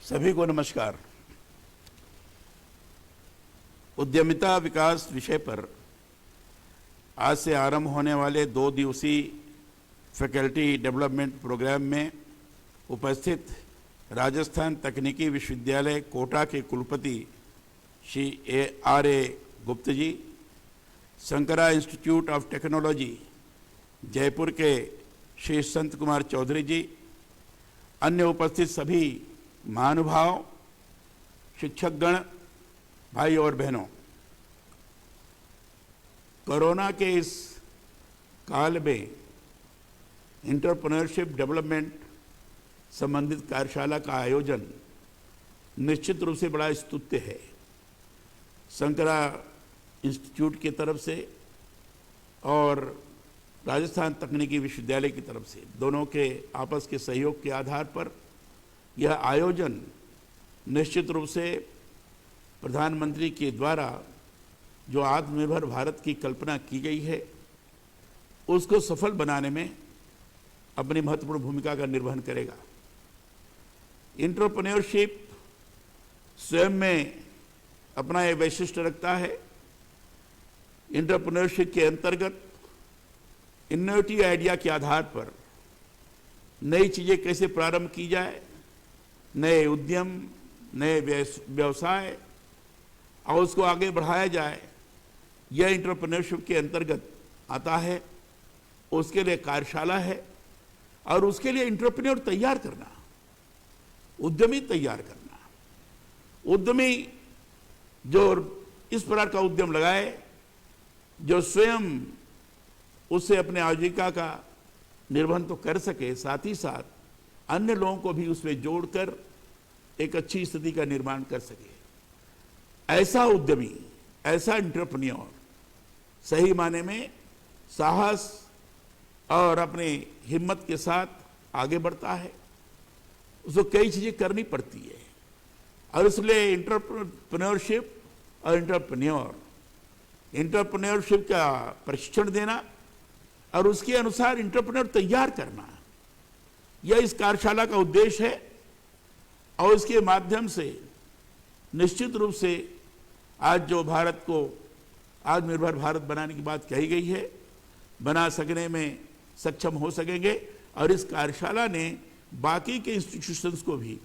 सभी को नमस्कार। उद्यमिता विकास विषय पर आज से आरंभ होने वाले 2 दिवसीय फैकल्टी डेवलपमेंट प्रोग्राम में उपस्थित राजस्थान तकनीकी विश्वविद्यालय कोटा के कुलपति Shri R.A. Gupta ji, Shankara institute of technology Jaipur के श्री संत कुमार चौधरी जी, अन्य उपस्थित सभी महानुभाव, शिक्षकगण, भाई और बहनों, कोरोना के इस काल में एंटरप्रेन्योरशिप डेवलपमेंट संबंधित कार्यशाला का आयोजन निश्चित रूप से बड़ा स्तुत्य है। शंकरा इंस्टीट्यूट की तरफ से और राजस्थान तकनीकी विश्वविद्यालय की तरफ से, दोनों के आपस के सहयोग के आधार पर यह आयोजन निश्चित रूप से प्रधानमंत्री के द्वारा जो आत्मनिर्भर भारत की कल्पना की गई है उसको सफल बनाने में अपनी महत्वपूर्ण भूमिका का निर्वहन करेगा। एंटरप्रेन्योरशिप स्वयं में अपना एक वैशिष्ट्य रखता है। एंटरप्रेन्योरशिप के अंतर्गत इनोवेटिव आइडिया के आधार पर नई चीजें कैसे प्रारंभ की जाए, नए उद्यम, नए व्यवसाय और उसको आगे बढ़ाया जाए, यह एंटरप्रेन्योरशिप के अंतर्गत आता है। उसके लिए कार्यशाला है और उसके लिए एंटरप्रेन्योर तैयार करना, उद्यमी तैयार करना। उद्यमी जो इस प्रकार का उद्यम लगाए जो स्वयं उससे अपने आजीविका का निर्वहन तो कर सके, साथ ही साथ अन्य लोगों को भी उसमें जोड़कर एक अच्छी स्थिति का निर्माण कर सके। ऐसा उद्यमी, ऐसा एंटरप्रेन्योर सही माने में साहस और अपने हिम्मत के साथ आगे बढ़ता है। उसको कई चीजें करनी पड़ती है और इसलिए एंटरप्रेन्योरशिप और एंटरप्रेन्योरशिप का प्रशिक्षण देना और उसके अनुसार एंटरप्रेन्योर तैयार करना, यह इस कार्यशाला का उद्देश्य है। और इसके माध्यम से निश्चित रूप से आज जो भारत को आत्मनिर्भर भारत बनाने की बात कही गई है, बना सकने में सक्षम हो सकेंगे। और इस कार्यशाला ने बाकी के इंस्टीट्यूशंस को भी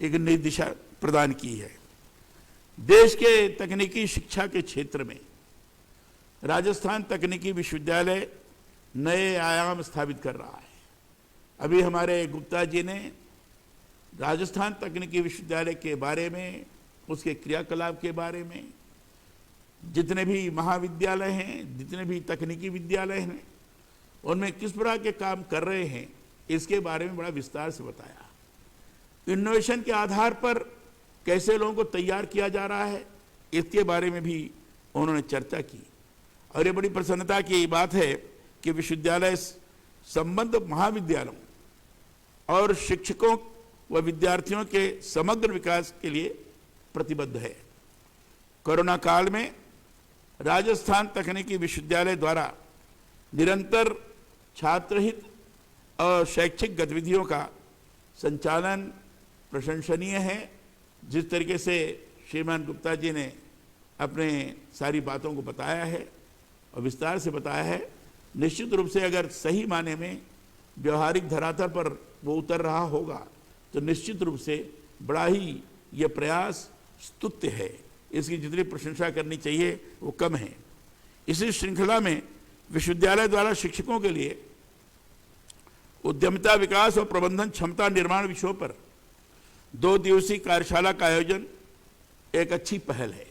एक नई दिशा प्रदान की है। देश के तकनीकी शिक्षा के क्षेत्र में राजस्थान तकनीकी विश्वविद्यालय नए आयाम स्थापित कर रहा है। अभी हमारे गुप्ता जी ने राजस्थान तकनीकी विश्वविद्यालय के बारे में, उसके क्रियाकलाप के बारे में, जितने भी महाविद्यालय हैं, जितने भी तकनीकी विद्यालय हैं, उनमें किस प्रकार के काम कर रहे हैं, इसके बारे में बड़ा विस्तार से बताया। इनोवेशन के आधार पर कैसे लोगों को तैयार किया जा रहा है, इसके बारे में भी उन्होंने चर्चा की। और ये बड़ी प्रसन्नता की बात है कि विश्वविद्यालय संबद्ध महाविद्यालयों और शिक्षकों व विद्यार्थियों के समग्र विकास के लिए प्रतिबद्ध है। कोरोना काल में राजस्थान तकनीकी विश्वविद्यालय द्वारा निरंतर छात्रहित और शैक्षिक गतिविधियों का संचालन प्रशंसनीय है। जिस तरीके से श्रीमान गुप्ता जी ने अपने सारी बातों को बताया है और विस्तार से बताया है, निश्चित रूप से अगर सही माने में व्यवहारिक धरातल पर वो उतर रहा होगा तो निश्चित रूप से बड़ा ही ये प्रयास स्तुत्य है। इसकी जितनी प्रशंसा करनी चाहिए वो कम है। इसी श्रृंखला में विश्वविद्यालय द्वारा शिक्षकों के लिए उद्यमिता विकास और प्रबंधन क्षमता निर्माण विषयों पर 2 दिवसीय कार्यशाला का आयोजन एक अच्छी पहल है।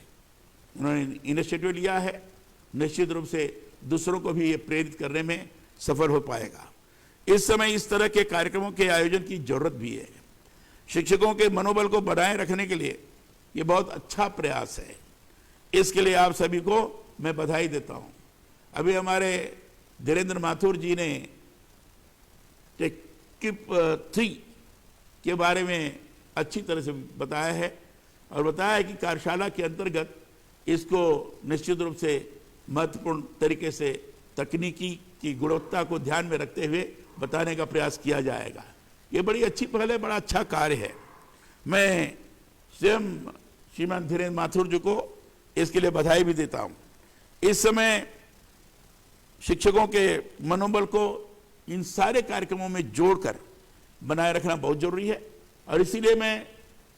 उन्होंने इनिशिएटिव लिया है, निश्चित रूप से दूसरों को भी ये प्रेरित करने में सफल हो पाएगा। इस समय इस तरह के कार्यक्रमों के आयोजन की जरूरत भी है। शिक्षकों के मनोबल को बनाए रखने के लिए ये बहुत अच्छा प्रयास है। इसके लिए आप सभी को मैं बधाई देता हूं। अभी हमारे धीरेन्द्र माथुर जी ने टेकिप 3 के बारे में अच्छी तरह से बताया है और बताया है कि कार्यशाला के अंतर्गत इसको निश्चित रूप से महत्वपूर्ण तरीके से तकनीकी की गुणवत्ता को ध्यान में रखते हुए बताने का प्रयास किया जाएगा। ये बड़ी अच्छी पहल है, बड़ा अच्छा कार्य है। मैं स्वयं श्रीमान धीरेन्द्र माथुर जी को इसके लिए बधाई भी देता हूँ। इस समय शिक्षकों के मनोबल को इन सारे कार्यक्रमों में जोड़कर बनाए रखना बहुत जरूरी है, और इसीलिए मैं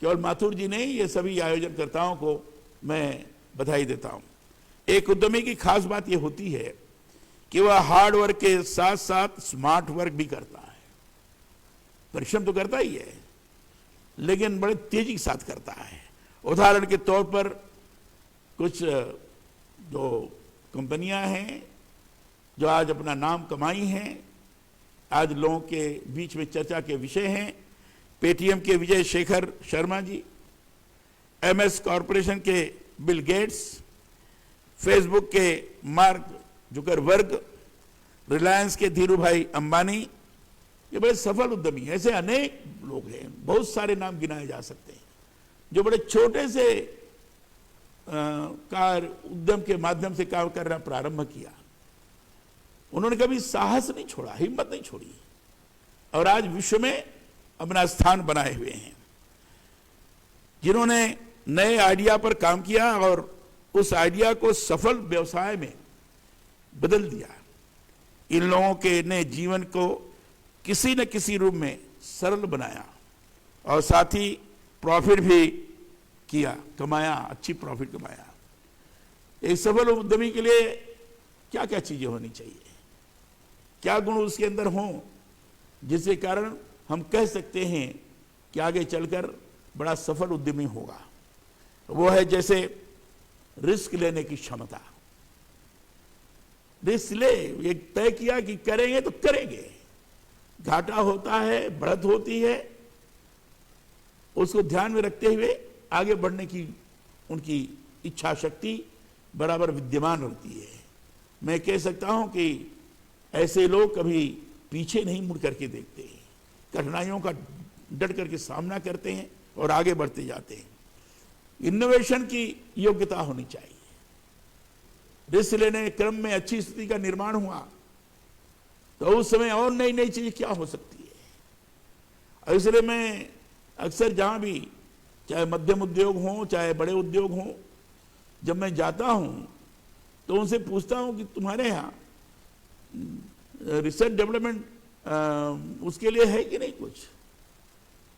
केवल माथुर जी नहीं, ये सभी आयोजनकर्ताओं को मैं बधाई देता हूँ। एक उद्यमी की खास बात यह होती है कि वह हार्ड वर्क के साथ साथ स्मार्ट वर्क भी करता है। परिश्रम तो करता ही है, लेकिन बड़े तेजी के साथ करता है। उदाहरण के तौर पर कुछ जो कंपनियां हैं जो आज अपना नाम कमाई हैं, आज लोगों के बीच में चर्चा के विषय हैं। पेटीएम के विजय शेखर शर्मा जी, एमएस कॉरपोरेशन के बिल गेट्स, फेसबुक के मार्क जुकरबर्ग, रिलायंस के धीरू भाई अंबानी, ये बड़े सफल उद्यमी हैं। ऐसे अनेक लोग हैं, बहुत सारे नाम गिनाए जा सकते हैं जो बड़े छोटे से उद्यम के माध्यम से काम करना प्रारंभ किया। उन्होंने कभी साहस नहीं छोड़ा, हिम्मत नहीं छोड़ी, और आज विश्व में अपना स्थान बनाए हुए हैं। जिन्होंने नए आइडिया पर काम किया और उस आइडिया को सफल व्यवसाय में बदल दिया, इन लोगों के ने जीवन को किसी न किसी रूप में सरल बनाया और साथ ही प्रॉफिट भी किया, कमाया, अच्छी प्रॉफिट कमाया। एक सफल उद्यमी के लिए क्या क्या चीजें होनी चाहिए, क्या गुण उसके अंदर हों जिसके कारण हम कह सकते हैं कि आगे चलकर बड़ा सफल उद्यमी होगा। वो है जैसे रिस्क लेने की क्षमता। रिस्क ले, एक तय किया कि करेंगे तो करेंगे, घाटा होता है, बढ़त होती है, उसको ध्यान में रखते हुए आगे बढ़ने की उनकी इच्छा शक्ति बराबर विद्यमान होती है। मैं कह सकता हूं कि ऐसे लोग कभी पीछे नहीं मुड़ करके देखते हैं, कठिनाइयों का डट करके सामना करते हैं और आगे बढ़ते जाते हैं। इनोवेशन की योग्यता होनी चाहिए। रिस्क लेने के क्रम में अच्छी स्थिति का निर्माण हुआ तो उस समय और नई नई चीज क्या हो सकती है। और इसलिए मैं अक्सर जहां भी, चाहे मध्यम उद्योग हो चाहे बड़े उद्योग हो, जब मैं जाता हूं तो उनसे पूछता हूं कि तुम्हारे यहाँ रिसर्च डेवलपमेंट उसके लिए है कि नहीं कुछ,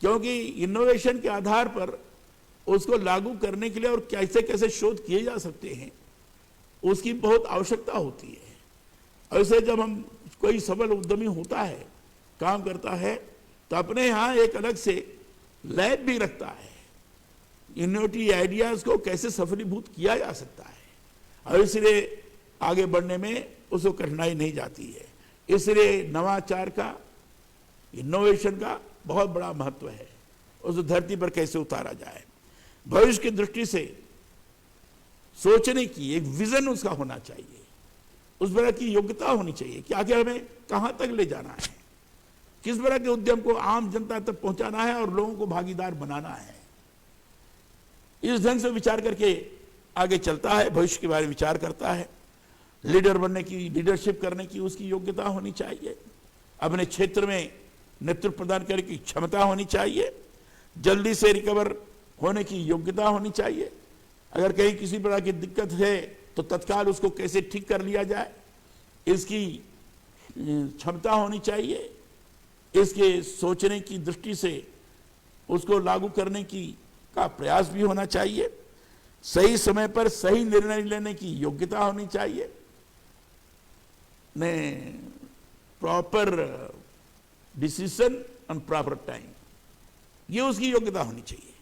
क्योंकि इनोवेशन के आधार पर उसको लागू करने के लिए और कैसे कैसे शोध किए जा सकते हैं उसकी बहुत आवश्यकता होती है। और इसलिए जब हम कोई सफल उद्यमी होता है, काम करता है, तो अपने यहाँ एक अलग से लैब भी रखता है, इनोवेटिव आइडियाज को कैसे सफलीभूत किया जा सकता है, और इसलिए आगे बढ़ने में उसको कठिनाई नहीं जाती है। इसलिए नवाचार का, इनोवेशन का बहुत बड़ा महत्व है। उस धरती पर कैसे उतारा जाए, भविष्य की दृष्टि से सोचने की एक विजन उसका होना चाहिए, उस तरह की योग्यता होनी चाहिए कि आगे हमें कहां तक ले जाना है, किस तरह के उद्यम को आम जनता तक पहुंचाना है और लोगों को भागीदार बनाना है। इस ढंग से विचार करके आगे चलता है, भविष्य के बारे में विचार करता है। लीडर बनने की, लीडरशिप करने की उसकी योग्यता होनी चाहिए, अपने क्षेत्र में नेतृत्व प्रदान करने की क्षमता होनी चाहिए, जल्दी से रिकवर होने की योग्यता होनी चाहिए। अगर कहीं किसी प्रकार की दिक्कत है तो तत्काल उसको कैसे ठीक कर लिया जाए, इसकी क्षमता होनी चाहिए। इसके सोचने की दृष्टि से उसको लागू करने की का प्रयास भी होना चाहिए। सही समय पर सही निर्णय लेने की योग्यता होनी चाहिए, ने proper decision on proper time, ये उसकी योग्यता होनी चाहिए।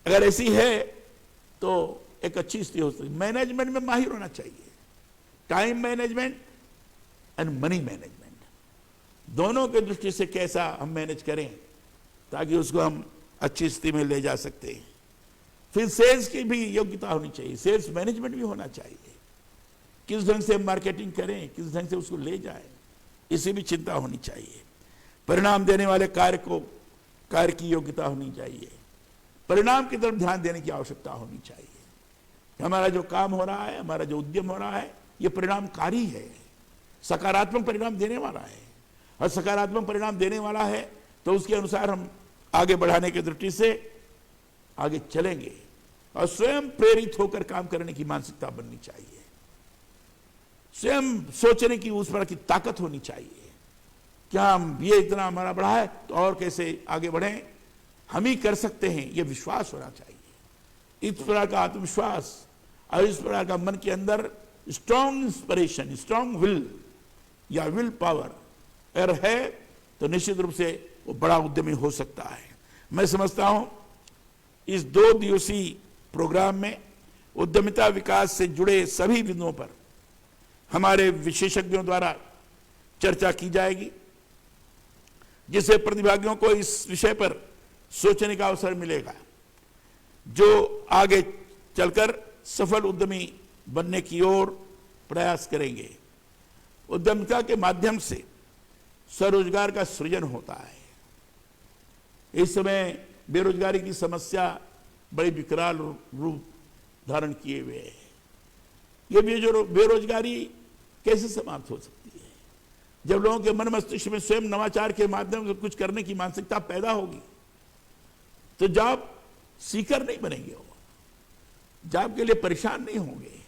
अगर ऐसी है तो एक अच्छी स्थिति हो सकती है। मैनेजमेंट में माहिर होना चाहिए, time management and money management, दोनों के दृष्टि से कैसा हम मैनेज करें ताकि उसको हम अच्छी स्थिति में ले जा सकते हैं। फिर सेल्स की भी योग्यता होनी चाहिए, सेल्स मैनेजमेंट भी होना चाहिए, किस ढंग से मार्केटिंग करें, किस ढंग से उसको ले जाएं, इसी भी चिंता होनी चाहिए। परिणाम देने वाले कार्य की योग्यता होनी चाहिए, परिणाम की तरफ ध्यान देने की आवश्यकता होनी चाहिए। हमारा जो काम हो रहा है, हमारा जो उद्यम हो रहा है, ये परिणामकारी है, सकारात्मक परिणाम देने वाला है, और सकारात्मक परिणाम देने वाला है तो उसके अनुसार हम आगे बढ़ाने की दृष्टि से आगे चलेंगे और स्वयं प्रेरित होकर काम करने की मानसिकता बननी चाहिए। स्वयं सोचने की उस पर की ताकत होनी चाहिए। क्या हम ये इतना हमारा बढ़ा है तो और कैसे आगे बढ़ें, हम ही कर सकते हैं, ये विश्वास होना चाहिए। इस प्रकार का आत्मविश्वास और इस प्रकार का मन के अंदर स्ट्रॉन्ग इंस्पिरेशन, स्ट्रॉन्ग विल या विल पावर अगर है तो निश्चित रूप से वो बड़ा उद्यमी हो सकता है। मैं समझता हूं इस 2 दिवसीय प्रोग्राम में उद्यमिता विकास से जुड़े सभी बिंदुओं पर हमारे विशेषज्ञों द्वारा चर्चा की जाएगी, जिससे प्रतिभागियों को इस विषय पर सोचने का अवसर मिलेगा, जो आगे चलकर सफल उद्यमी बनने की ओर प्रयास करेंगे। उद्यमिता के माध्यम से स्वरोजगार का सृजन होता है। इस समय बेरोजगारी की समस्या बड़ी विकराल रूप धारण किए हुए है। ये बेरोजगारी कैसे समाप्त हो सकती है? जब लोगों के मन मस्तिष्क में स्वयं नवाचार के माध्यम से कुछ करने की मानसिकता पैदा होगी तो जॉब सीकर नहीं बनेंगे, वो जॉब के लिए परेशान नहीं होंगे,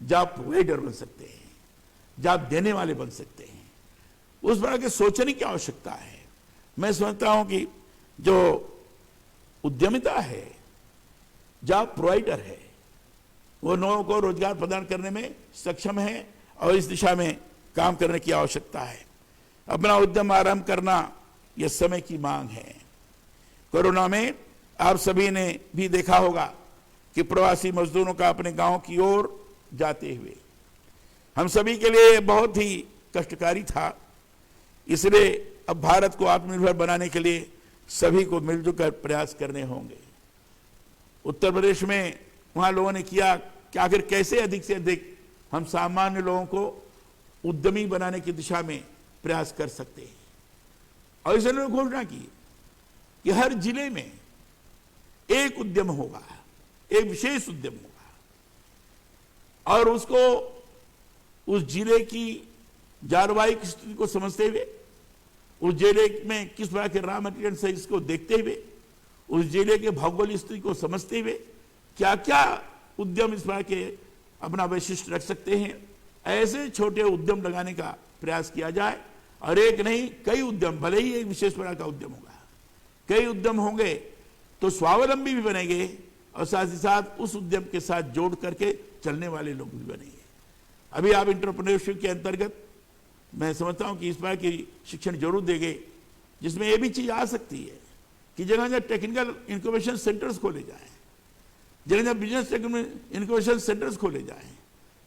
जॉब प्रोवाइडर बन सकते हैं, जॉब देने वाले बन सकते हैं। उस प्रकार के सोचने की आवश्यकता है। मैं समझता हूं कि जो उद्यमिता है, जॉब प्रोवाइडर है, वो लोगों को रोजगार प्रदान करने में सक्षम है और इस दिशा में काम करने की आवश्यकता है। अपना उद्यम आरंभ करना यह समय की मांग है। कोरोना में आप सभी ने भी देखा होगा कि प्रवासी मजदूरों का अपने गांव की ओर जाते हुए हम सभी के लिए बहुत ही कष्टकारी था। इसलिए अब भारत को आत्मनिर्भर बनाने के लिए सभी को मिलजुल कर प्रयास करने होंगे। उत्तर प्रदेश में वहां लोगों ने किया कि आखिर कैसे अधिक से अधिक हम सामान्य लोगों को उद्यमी बनाने की दिशा में प्रयास कर सकते हैं। और इसलिए उन्होंने घोषणा की कि हर जिले में एक उद्यम होगा, एक विशेष उद्यम होगा और उसको उस जिले की जलवायु स्थिति को समझते हुए, उस जिले में किस प्रकार के रॉ मटेरियल से इसको देखते हुए, उस जिले के भौगोलिक स्थिति को समझते हुए क्या क्या उद्यम इस प्रकार के अपना वैशिष्ट रख सकते हैं, ऐसे छोटे उद्यम लगाने का प्रयास किया जाए। और एक नहीं कई उद्यम, भले ही एक विशेष प्रकार का उद्यम होगा, कई उद्यम होंगे तो स्वावलंबी भी बनेंगे और साथ ही साथ उस उद्यम के साथ जोड़ करके चलने वाले लोग भी बनेंगे। अभी आप एंटरप्रेन्योरशिप के अंतर्गत मैं समझता हूं कि इस बार की शिक्षण जरूर देंगे, जिसमें यह भी चीज आ सकती है कि जगह जगह टेक्निकल इंक्यूबेशन सेंटर्स खोले जाएं, जगह जगह बिजनेस इंक्यूबेशन सेंटर्स खोले जाएं,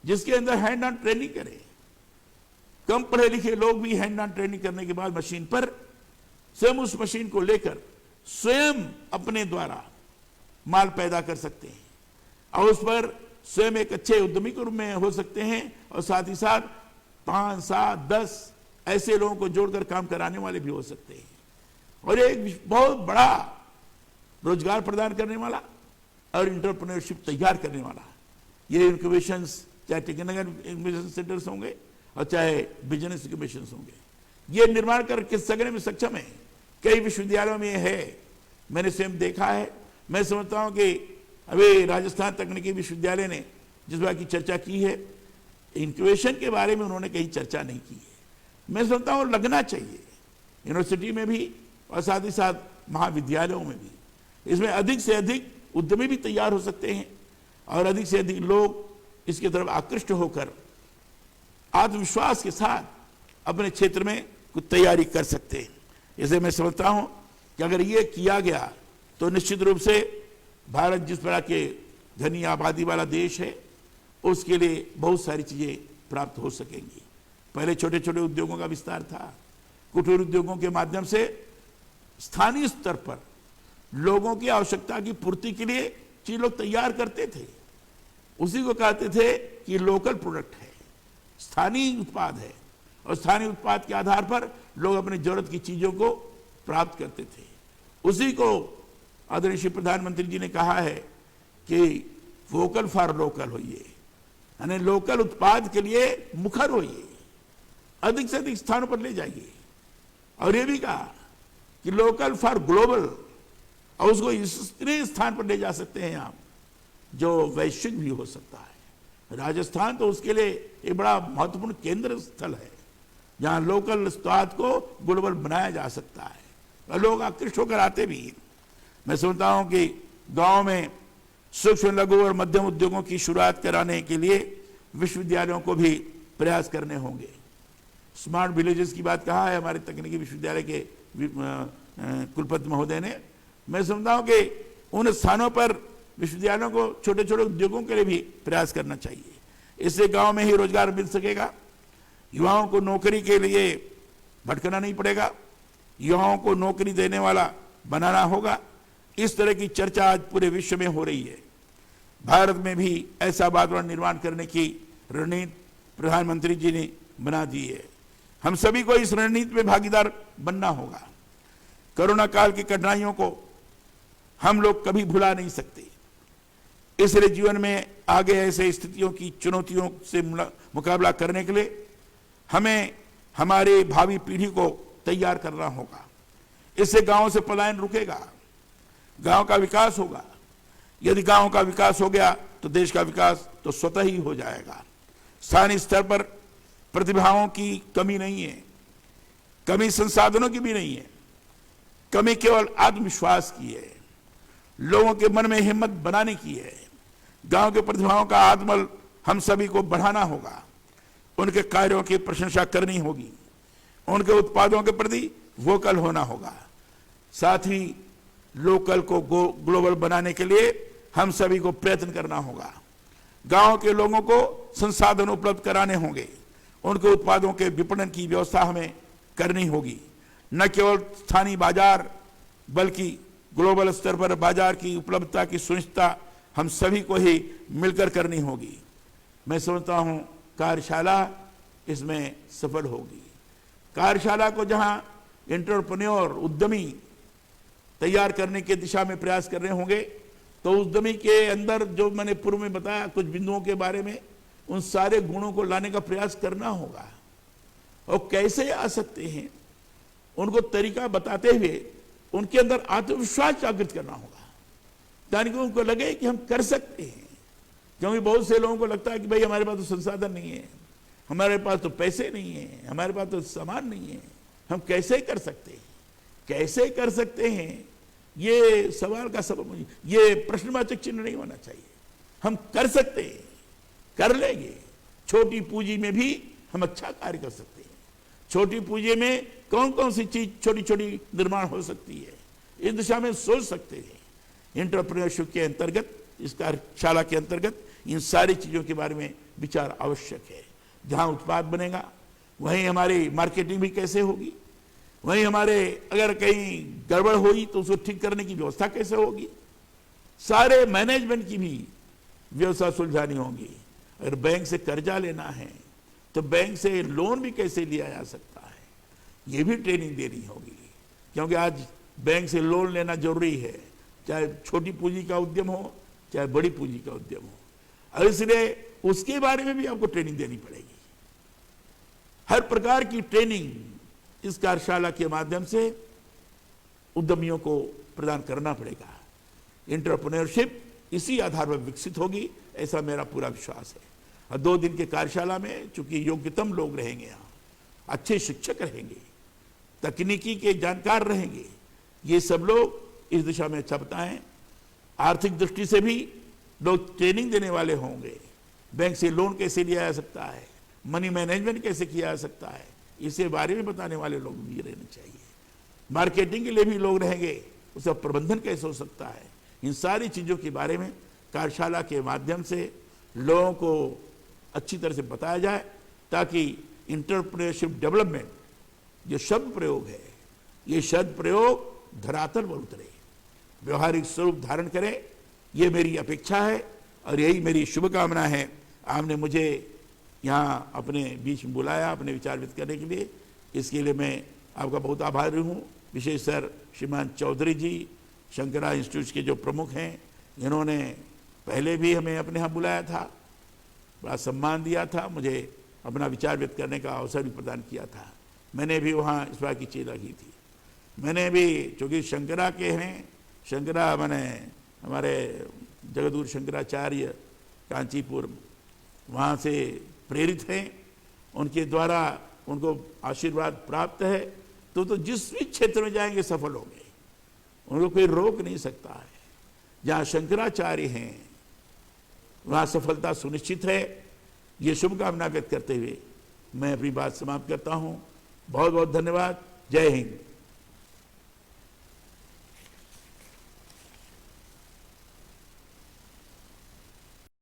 जिसके अंदर हैंड ऑन ट्रेनिंग करें। कम पढ़े लिखे लोग भी हैंड ऑन ट्रेनिंग करने के बाद मशीन पर स्वयं उस मशीन को लेकर स्वयं अपने द्वारा माल पैदा कर सकते हैं और उस पर स्वयं एक अच्छे उद्यमी के रूप में हो सकते हैं और साथ ही साथ 5, 7, 10 ऐसे लोगों को जोड़कर काम कराने वाले भी हो सकते हैं और एक बहुत बड़ा रोजगार प्रदान करने वाला और इंटरप्रेन्योरशिप तैयार करने वाला ये इंक्यूबेशंस, चाहे टेक्निकल इंक्यूबेशन सेंटर्स होंगे और चाहे बिजनेस इंक्यूबेशंस होंगे, ये निर्माण करके सकने में सक्षम है। कई विश्वविद्यालयों में है, मैंने स्वयं देखा है। मैं समझता हूं कि अभी राजस्थान तकनीकी विश्वविद्यालय ने जिस बात की चर्चा की है, इंक्यूबेशन के बारे में उन्होंने कहीं चर्चा नहीं की है। मैं समझता हूं लगना चाहिए यूनिवर्सिटी में भी और साथ ही साथ महाविद्यालयों में भी। इसमें अधिक से अधिक उद्यमी भी तैयार हो सकते हैं और अधिक से अधिक लोग इसकी तरफ आकृष्ट होकर आत्मविश्वास के साथ अपने क्षेत्र में कुछ तैयारी कर सकते हैं। इसलिए मैं समझता हूं कि अगर ये किया गया तो निश्चित रूप से भारत जिस प्रकार के घनी आबादी वाला देश है उसके लिए बहुत सारी चीजें प्राप्त हो सकेंगी। पहले छोटे छोटे उद्योगों का विस्तार था, कुटीर उद्योगों के माध्यम से स्थानीय स्तर पर लोगों की आवश्यकता की पूर्ति के लिए चीज लोग तैयार करते थे। उसी को कहते थे कि लोकल प्रोडक्ट है, स्थानीय उत्पाद है और स्थानीय उत्पाद के आधार पर लोग अपनी जरूरत की चीजों को प्राप्त करते थे। उसी को आदरणीय श्री प्रधानमंत्री जी ने कहा है कि वोकल फॉर लोकल होइए, यानी लोकल उत्पाद के लिए मुखर होइए, अधिक से अधिक स्थानों पर ले जाइए। और ये भी कहा कि लोकल फॉर ग्लोबल, और उसको इतने स्थान पर ले जा सकते हैं आप जो वैश्विक भी हो सकता है। राजस्थान तो उसके लिए एक बड़ा महत्वपूर्ण केंद्र स्थल है जहां लोकल उत्पाद को ग्लोबल बनाया जा सकता है और लोग आकृष्ट होकर आते भी हैं। मैं सोचता हूं कि गांव में सूक्ष्म लघु और मध्यम उद्योगों की शुरुआत कराने के लिए विश्वविद्यालयों को भी प्रयास करने होंगे। स्मार्ट विलेजेस की बात कहा है हमारे तकनीकी विश्वविद्यालय के कुलपति महोदय ने। मैं समझता हूं कि उन स्थानों पर विश्वविद्यालयों को छोटे छोटे उद्योगों के लिए भी प्रयास करना चाहिए। इससे गांव में ही रोजगार मिल सकेगा, युवाओं को नौकरी के लिए भटकना नहीं पड़ेगा, युवाओं को नौकरी देने वाला बनाना होगा। इस तरह की चर्चा आज पूरे विश्व में हो रही है। भारत में भी ऐसा वातावरण निर्माण करने की रणनीति प्रधानमंत्री जी ने बना दी है। हम सभी को इस रणनीति में भागीदार बनना होगा। कोरोना काल की कठिनाइयों को हम लोग कभी भुला नहीं सकते, इसलिए जीवन में आगे ऐसे स्थितियों की चुनौतियों से मुकाबला करने के लिए हमें हमारे भावी पीढ़ी को तैयार करना होगा। इससे गांव से पलायन रुकेगा, गांव का विकास होगा। यदि गांव का विकास हो गया तो देश का विकास तो स्वतः ही हो जाएगा। स्थानीय स्तर पर प्रतिभाओं की कमी नहीं है, कमी संसाधनों की भी नहीं है, कमी केवल आत्मविश्वास की है, लोगों के मन में हिम्मत बनाने की है। गांव के प्रतिभाओं का आत्मबल हम सभी को बढ़ाना होगा, उनके कार्यों की प्रशंसा करनी होगी, उनके उत्पादों के प्रति वोकल होना होगा। साथ ही लोकल को ग्लोबल बनाने के लिए हम सभी को प्रयत्न करना होगा। गांव के लोगों को संसाधन उपलब्ध कराने होंगे, उनके उत्पादों के विपणन की व्यवस्था हमें करनी होगी। न केवल स्थानीय बाजार बल्कि ग्लोबल स्तर पर बाजार की उपलब्धता की सुनिश्चितता हम सभी को ही मिलकर करनी होगी। मैं समझता हूं कार्यशाला इसमें सफल होगी। कार्यशाला को जहां एंटरप्रेन्योर उद्यमी तैयार करने की दिशा में प्रयास कर रहे होंगे, तो उद्यमी के अंदर जो मैंने पूर्व में बताया कुछ बिंदुओं के बारे में, उन सारे गुणों को लाने का प्रयास करना होगा। और कैसे आ सकते हैं उनको तरीका बताते हुए उनके अंदर आत्मविश्वास जागृत करना होगा, ताकि उनको लगे कि हम कर सकते हैं। क्योंकि बहुत से लोगों को लगता है कि भाई हमारे पास तो संसाधन नहीं है, हमारे पास तो पैसे नहीं है, हमारे पास तो सामान नहीं है, हम कैसे कर सकते हैं, कैसे कर सकते हैं। ये सवाल का सबब, ये प्रश्नवाचक चिन्ह नहीं होना चाहिए। हम कर सकते हैं, कर लेंगे। छोटी पूंजी में भी हम अच्छा कार्य कर सकते हैं। छोटी पूंजी में कौन कौन सी चीज छोटी छोटी निर्माण हो सकती है, इस दिशा में सोच सकते हैं। एंटरप्रेन्योरशिप के अंतर्गत, इस कार्यशाला के अंतर्गत इन सारी चीजों के बारे में विचार आवश्यक है। जहां उत्पाद बनेगा वहीं हमारी मार्केटिंग भी कैसे होगी, वहीं हमारे अगर कहीं गड़बड़ हुई तो उसको ठीक करने की व्यवस्था कैसे होगी, सारे मैनेजमेंट की भी व्यवस्था सुलझानी होगी। अगर बैंक से कर्जा लेना है तो बैंक से लोन भी कैसे लिया जा सकता है, ये भी ट्रेनिंग देनी होगी। क्योंकि आज बैंक से लोन लेना जरूरी है, चाहे छोटी पूंजी का उद्यम हो चाहे बड़ी पूंजी का उद्यम हो, और इसलिए उसके बारे में भी आपको ट्रेनिंग देनी पड़ेगी। हर प्रकार की ट्रेनिंग इस कार्यशाला के माध्यम से उद्यमियों को प्रदान करना पड़ेगा। एंटरप्रेन्योरशिप इसी आधार पर विकसित होगी, ऐसा मेरा पूरा विश्वास है। और 2 दिन के कार्यशाला में चूंकि योग्यतम लोग रहेंगे, यहाँ अच्छे शिक्षक रहेंगे, तकनीकी के जानकार रहेंगे, ये सब लोग इस दिशा में अच्छा बताएं। आर्थिक दृष्टि से भी लोग ट्रेनिंग देने वाले होंगे। बैंक से लोन कैसे लिया जा सकता है, मनी मैनेजमेंट कैसे किया जा सकता है, इसे बारे में बताने वाले लोग भी रहने चाहिए। मार्केटिंग के लिए भी लोग रहेंगे, उसका प्रबंधन कैसे हो सकता है, इन सारी चीज़ों के बारे में कार्यशाला के माध्यम से लोगों को अच्छी तरह से बताया जाए, ताकि एंटरप्रेन्योरशिप डेवलपमेंट जो शब्द प्रयोग है, ये शब्द प्रयोग धरातल पर उतरे, व्यवहारिक स्वरूप धारण करे। ये मेरी अपेक्षा है और यही मेरी शुभकामना है। आपने मुझे यहाँ अपने बीच में बुलाया अपने विचार व्यक्त करने के लिए, इसके लिए मैं आपका बहुत आभारी हूँ। विशेष सर श्रीमान चौधरी जी, शंकरा इंस्टीट्यूट के जो प्रमुख हैं, इन्होंने पहले भी हमें अपने यहाँ बुलाया था, बड़ा सम्मान दिया था, मुझे अपना विचार व्यक्त करने का अवसर भी प्रदान किया था। मैंने भी वहाँ इस बार की चीज़ रखी थी। मैंने भी, चूँकि शंकरा के हैं शंकरा माने हमारे जगदगुरु शंकराचार्य कांचीपुर वहाँ से प्रेरित हैं, उनके द्वारा उनको आशीर्वाद प्राप्त है, तो जिस भी क्षेत्र में जाएंगे सफल होंगे, उनको कोई रोक नहीं सकता है। जहाँ शंकराचार्य हैं वहाँ सफलता सुनिश्चित है। ये शुभकामना व्यक्त करते हुए मैं अपनी बात समाप्त करता हूँ। बहुत बहुत धन्यवाद। जय हिंद।